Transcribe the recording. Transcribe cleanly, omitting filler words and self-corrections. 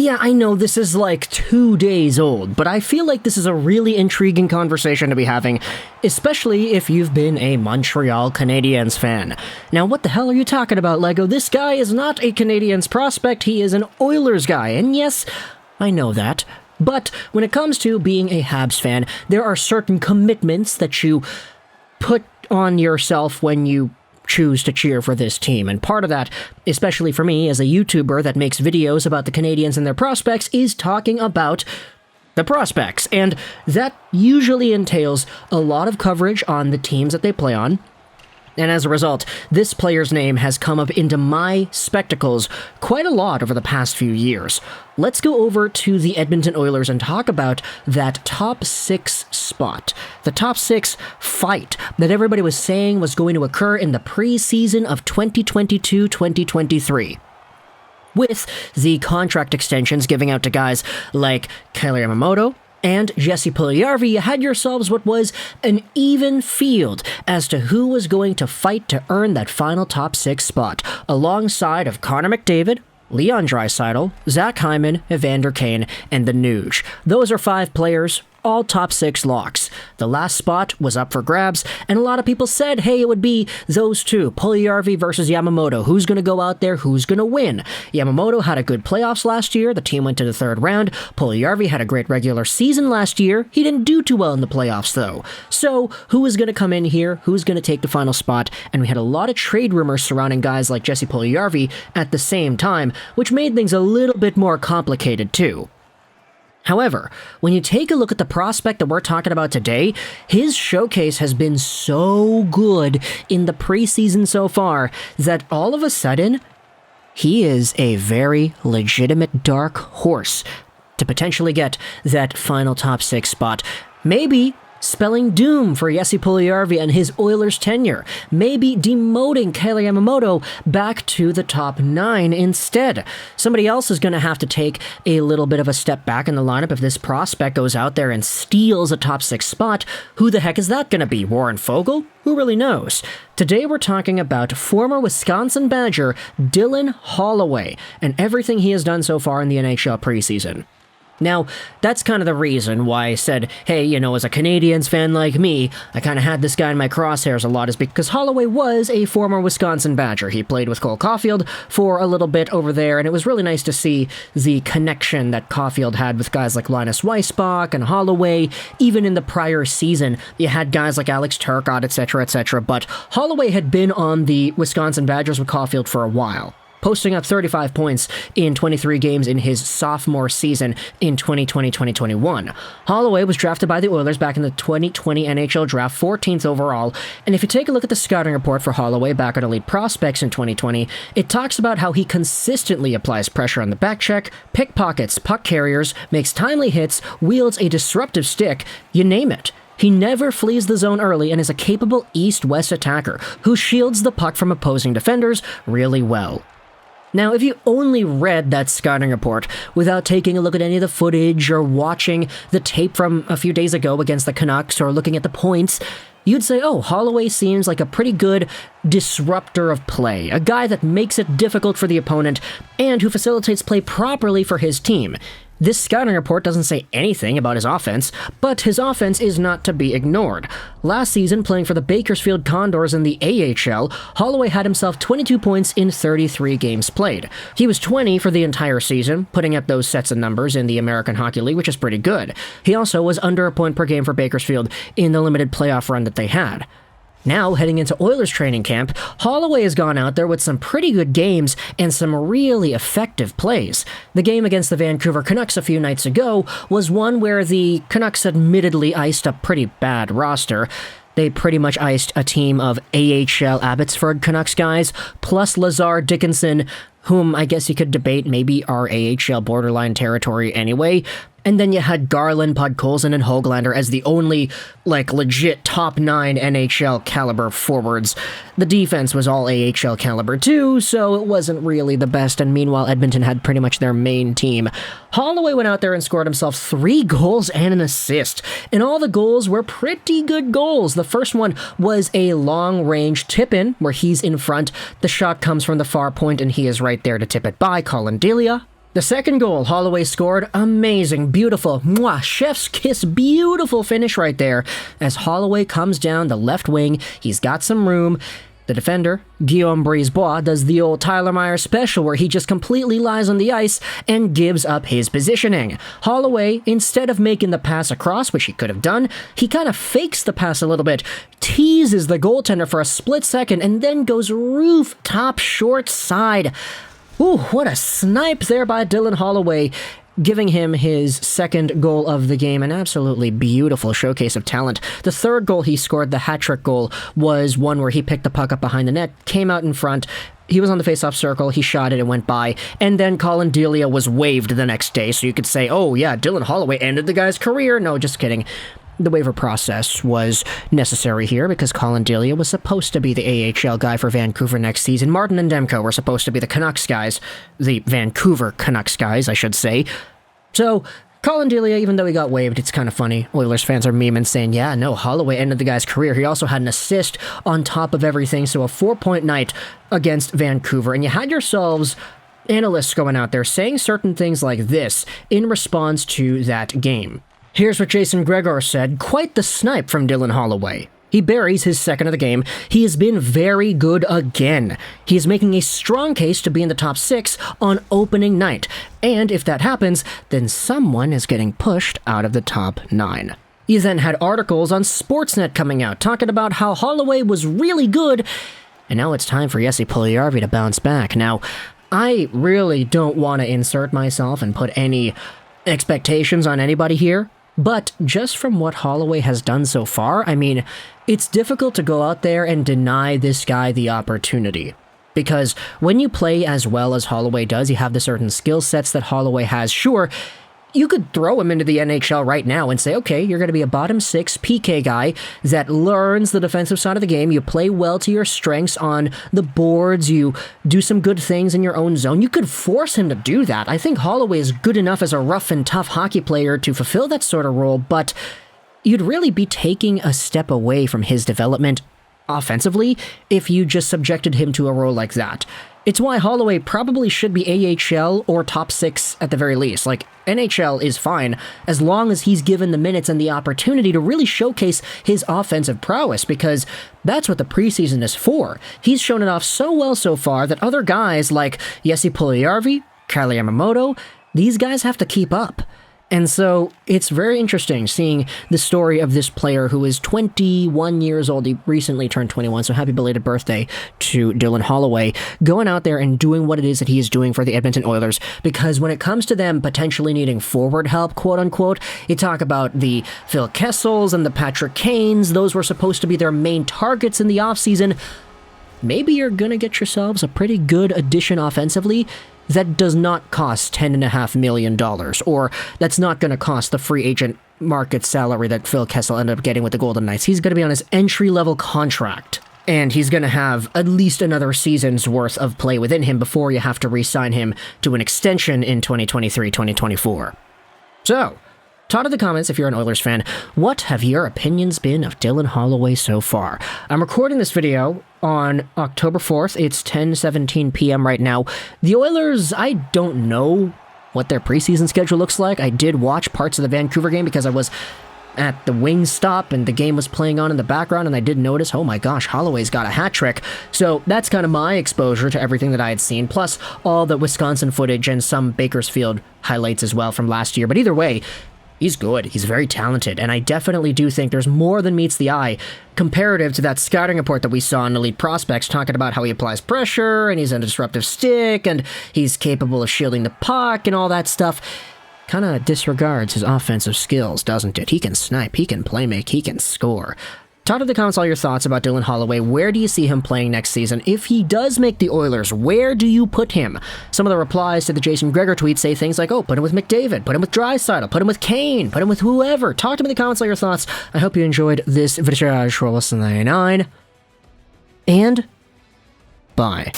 Yeah, I know this is like 2 days old, but I feel like this is a really intriguing conversation to be having, especially if you've been a Montreal Canadiens fan. Now, what the hell are you talking about, Lego? This guy is not a Canadiens prospect, he is an Oilers guy, and yes, I know that. But when it comes to being a Habs fan, there are certain commitments that you put on yourself when you choose to cheer for this team, and part of that, especially for me as a YouTuber that makes videos about the Canadiens and their prospects, is talking about the prospects, and that usually entails a lot of coverage on the teams that they play on. And as a result, this player's name has come up into my spectacles quite a lot over the past few years. Let's go over to the Edmonton Oilers and talk about that top 6 spot. The top 6 fight that everybody was saying was going to occur in the preseason of 2022-2023. With the contract extensions giving out to guys like Kailer Yamamoto and Jesse Puljujarvi, you had yourselves what was an even field as to who was going to fight to earn that final top 6 spot, alongside of Connor McDavid, Leon Draisaitl, Zach Hyman, Evander Kane, and the Nuge. Those are 5 players, all top 6 locks. The last spot was up for grabs, and a lot of people said, hey, it would be those two, Puljujarvi versus Yamamoto. Who's going to go out there? Who's going to win? Yamamoto had a good playoffs last year. The team went to the 3rd round. Puljujarvi had a great regular season last year. He didn't do too well in the playoffs, though. So, who is going to come in here? Who's going to take the final spot? And we had a lot of trade rumors surrounding guys like Jesse Puljujarvi at the same time, which made things a little bit more complicated, too. However, when you take a look at the prospect that we're talking about today, his showcase has been so good in the preseason so far that all of a sudden, he is a very legitimate dark horse to potentially get that final top 6 spot. Maybe spelling doom for Jesse Puljujarvi and his Oilers tenure, maybe demoting Kailer Yamamoto back to the top 9 instead. Somebody else is going to have to take a little bit of a step back in the lineup if this prospect goes out there and steals a top 6 spot. Who the heck is that going to be? Warren Foegele? Who really knows? Today we're talking about former Wisconsin Badger Dylan Holloway and everything he has done so far in the NHL preseason. Now, that's kind of the reason why I said, hey, you know, as a Canadiens fan like me, I kind of had this guy in my crosshairs a lot, is because Holloway was a former Wisconsin Badger. He played with Cole Caulfield for a little bit over there, and it was really nice to see the connection that Caulfield had with guys like Linus Weissbach and Holloway. Even in the prior season, you had guys like Alex Turcotte, etc., but Holloway had been on the Wisconsin Badgers with Caulfield for a while, posting up 35 points in 23 games in his sophomore season in 2020-2021. Holloway was drafted by the Oilers back in the 2020 NHL Draft, 14th overall, and if you take a look at the scouting report for Holloway back at Elite Prospects in 2020, it talks about how he consistently applies pressure on the back check, pickpockets puck carriers, makes timely hits, wields a disruptive stick, you name it. He never flees the zone early and is a capable east-west attacker who shields the puck from opposing defenders really well. Now, if you only read that scouting report without taking a look at any of the footage or watching the tape from a few days ago against the Canucks or looking at the points, you'd say, oh, Holloway seems like a pretty good disruptor of play, a guy that makes it difficult for the opponent and who facilitates play properly for his team. This scouting report doesn't say anything about his offense, but his offense is not to be ignored. Last season, playing for the Bakersfield Condors in the AHL, Holloway had himself 22 points in 33 games played. He was 20 for the entire season, putting up those sets of numbers in the American Hockey League, which is pretty good. He also was under a point per game for Bakersfield in the limited playoff run that they had. Now, heading into Oilers training camp, Holloway has gone out there with some pretty good games and some really effective plays. The game against the Vancouver Canucks a few nights ago was one where the Canucks admittedly iced a pretty bad roster. They pretty much iced a team of AHL Abbotsford Canucks guys, plus Lazar Dickinson, whom I guess you could debate maybe are AHL borderline territory anyway. And then you had Garland, Podkolzin, and Höglander as the only, legit top 9 NHL caliber forwards. The defense was all AHL caliber too, so it wasn't really the best, and meanwhile Edmonton had pretty much their main team. Holloway went out there and scored himself 3 goals and an assist, and all the goals were pretty good goals. The first one was a long-range tip-in, where he's in front, the shot comes from the far point, and he is right there to tip it by Colin Delia. The second goal Holloway scored, amazing, beautiful, mwah, chef's kiss, beautiful finish right there. As Holloway comes down the left wing, he's got some room. The defender, Guillaume Brisebois, does the old Tyler Myers special where he just completely lies on the ice and gives up his positioning. Holloway, instead of making the pass across, which he could have done, he kind of fakes the pass a little bit, teases the goaltender for a split second, and then goes rooftop short side. Ooh, what a snipe there by Dylan Holloway, giving him his second goal of the game, an absolutely beautiful showcase of talent. The third goal he scored, the hat-trick goal, was one where he picked the puck up behind the net, came out in front, he was on the face-off circle, he shot it, and went by, and then Colin Delia was waived the next day, so you could say, oh yeah, Dylan Holloway ended the guy's career. No, just kidding. The waiver process was necessary here because Colin Delia was supposed to be the AHL guy for Vancouver next season. Martin and Demko were supposed to be the Canucks guys, the Vancouver Canucks guys, I should say. So, Colin Delia, even though he got waived, it's kind of funny. Oilers fans are memeing saying, yeah, no, Holloway ended the guy's career. He also had an assist on top of everything, so a 4-point night against Vancouver. And you had yourselves analysts going out there saying certain things like this in response to that game. Here's what Jason Gregor said, quite the snipe from Dylan Holloway. He buries his second of the game. He has been very good again. He is making a strong case to be in the top 6 on opening night. And if that happens, then someone is getting pushed out of the top 9. He then had articles on Sportsnet coming out talking about how Holloway was really good, and now it's time for Jesse Puljujarvi to bounce back. Now, I really don't want to insert myself and put any expectations on anybody here, but just from what Holloway has done so far, I mean, it's difficult to go out there and deny this guy the opportunity. Because when you play as well as Holloway does, you have the certain skill sets that Holloway has. Sure, you could throw him into the NHL right now and say, okay, you're going to be a bottom 6 PK guy that learns the defensive side of the game. You play well to your strengths on the boards. You do some good things in your own zone. You could force him to do that. I think Holloway is good enough as a rough and tough hockey player to fulfill that sort of role, but you'd really be taking a step away from his development offensively if you just subjected him to a role like that. It's why Holloway probably should be AHL or top 6 at the very least. Like, NHL is fine as long as he's given the minutes and the opportunity to really showcase his offensive prowess, because that's what the preseason is for. He's shown it off so well so far that other guys like Jesse Puljujarvi, Kailer Yamamoto, these guys have to keep up. And so it's very interesting seeing the story of this player who is 21 years old. He recently turned 21, so happy belated birthday to Dylan Holloway, going out there and doing what it is that he is doing for the Edmonton Oilers. Because when it comes to them potentially needing forward help, quote unquote, you talk about the Phil Kessels and the Patrick Kanes. Those were supposed to be their main targets in the offseason. Maybe you're going to get yourselves a pretty good addition offensively that does not cost $10.5 million, or that's not going to cost the free agent market salary that Phil Kessel ended up getting with the Golden Knights. He's going to be on his entry-level contract, and he's going to have at least another season's worth of play within him before you have to re-sign him to an extension in 2023-2024. So, talk in the comments if you're an Oilers fan. What have your opinions been of Dylan Holloway so far? I'm recording this video on October 4th. It's 10:17 p.m. right now. The Oilers, I don't know what their preseason schedule looks like. I did watch parts of the Vancouver game because I was at the wing stop and the game was playing on in the background, and I did notice, oh my gosh, Holloway's got a hat trick. So that's kind of my exposure to everything that I had seen, plus all the Wisconsin footage and some Bakersfield highlights as well from last year. But either way, he's good. He's very talented, and I definitely do think there's more than meets the eye comparative to that scouting report that we saw in Elite Prospects talking about how he applies pressure, and he's a disruptive stick, and he's capable of shielding the puck, and all that stuff. Kind of disregards his offensive skills, doesn't it? He can snipe, he can play make, he can score. Talk in the comments all your thoughts about Dylan Holloway. Where do you see him playing next season? If he does make the Oilers, where do you put him? Some of the replies to the Jason Gregor tweet say things like, oh, put him with McDavid, put him with Draisaitl, put him with Kane, put him with whoever. Talk to me in the comments all your thoughts. I hope you enjoyed this video. And bye.